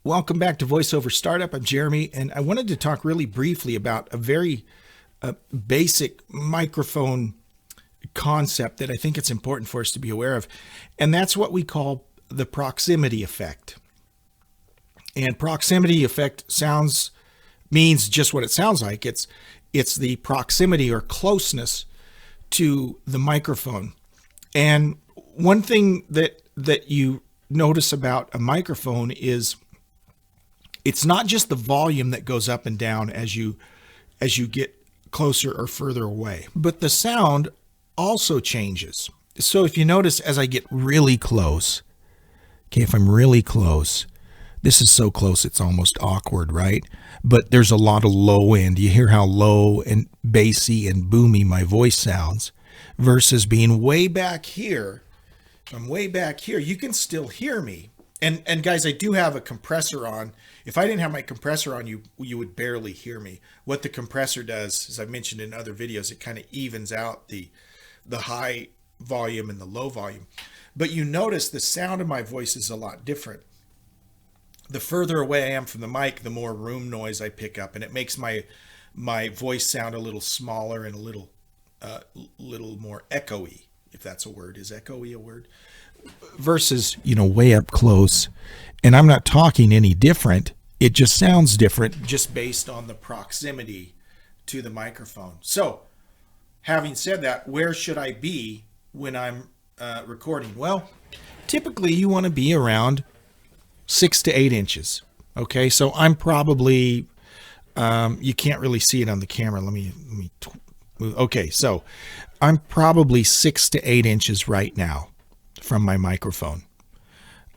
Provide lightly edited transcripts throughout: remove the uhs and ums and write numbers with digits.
Welcome back to VoiceOver Startup. I'm Jeremy, and I wanted to talk really briefly about a very basic microphone concept that I think it's important for us to be aware of, and that's what we call the proximity effect. And proximity effect means just what it sounds like. It's the proximity or closeness to the microphone. And one thing that you notice about a microphone is it's not just the volume that goes up and down as you get closer or further away, but the sound also changes. So if you notice, as I get really close, if I'm really close, this is so close it's almost awkward, right? But there's a lot of low end. You hear how low and bassy and boomy my voice sounds versus being way back here. If I'm way back here, you can still hear me. And guys, I do have a compressor on. If I didn't have my compressor on, you would barely hear me. What the compressor does, as I've mentioned in other videos, it kind of evens out the high volume and the low volume. But you notice the sound of my voice is a lot different. The further away I am from the mic, the more room noise I pick up, and it makes my voice sound a little smaller and a little more echoey, if that's a word. Is echoey a word? Versus, way up close, and I'm not talking any different. It just sounds different just based on the proximity to the microphone. So, having said that, where should I be when I'm recording? Well, typically you want to be around 6 to 8 inches. Okay, so I'm probably, you can't really see it on the camera. Let me move. Okay, so I'm probably 6 to 8 inches right now from my microphone.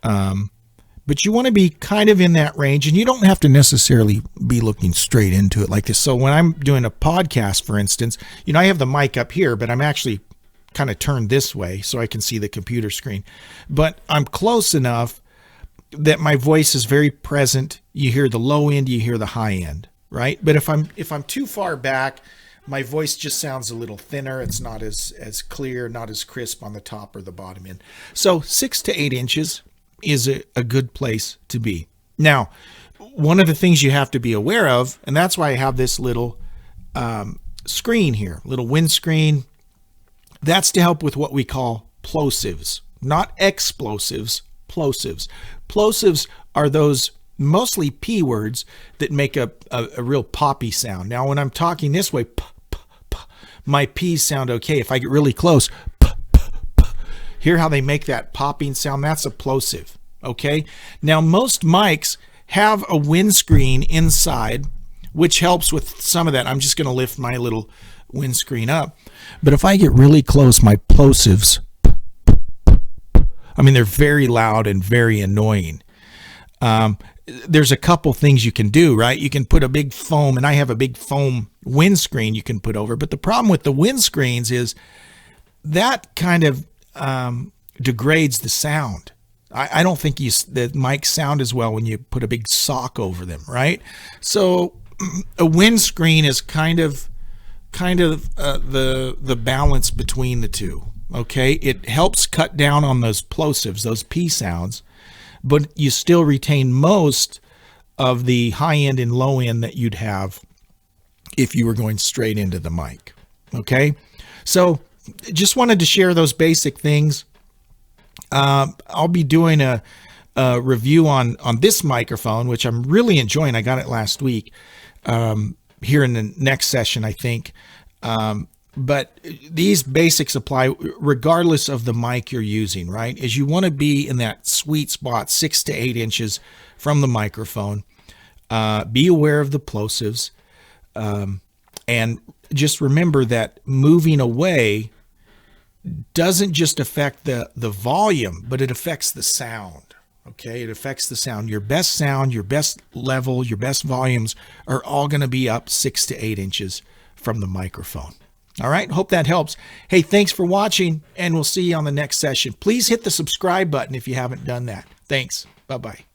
But you want to be kind of in that range, and you don't have to necessarily be looking straight into it like this. So when I'm doing a podcast, for instance, I have the mic up here, but I'm actually kind of turned this way so I can see the computer screen. But I'm close enough that my voice is very present. You hear the low end, you hear the high end, right? But if I'm too far back, my voice just sounds a little thinner. It's not as clear, not as crisp on the top or the bottom end. So 6 to 8 inches is a good place to be. Now, one of the things you have to be aware of, and that's why I have this little screen here, little windscreen, that's to help with what we call plosives, not explosives, plosives. Plosives are those mostly P words that make a real poppy sound. Now, when I'm talking this way, my P's sound okay. If I get really close, hear how they make that popping sound? That's a plosive, okay? Now, most mics have a windscreen inside, which helps with some of that. I'm just going to lift my little windscreen up. But if I get really close, my plosives, they're very loud and very annoying. There's a couple things you can do, right? You can put a big foam, and I have a big foam windscreen you can put over. But the problem with the windscreens is that kind of degrades the sound. I don't think the mics sound as well when you put a big sock over them, right? So a windscreen is kind of the balance between the two. Okay, it helps cut down on those plosives, those P sounds, but you still retain most of the high end and low end that you'd have if you were going straight into the mic. Okay, so just wanted to share those basic things. I'll be doing a review on this microphone, which I'm really enjoying. I got it last week, here in the next session, I think. But these basics apply regardless of the mic you're using, right? As you want to be in that sweet spot, 6 to 8 inches from the microphone. Be aware of the plosives. And just remember that moving away doesn't just affect the volume, but it affects the sound. Okay, it affects the sound. Your best level, your best volumes are all going to be up 6 to 8 inches from the microphone. All right, hope that helps. Hey, thanks for watching, and we'll see you on the next session. Please hit the subscribe button if you haven't done that. Thanks. Bye-bye.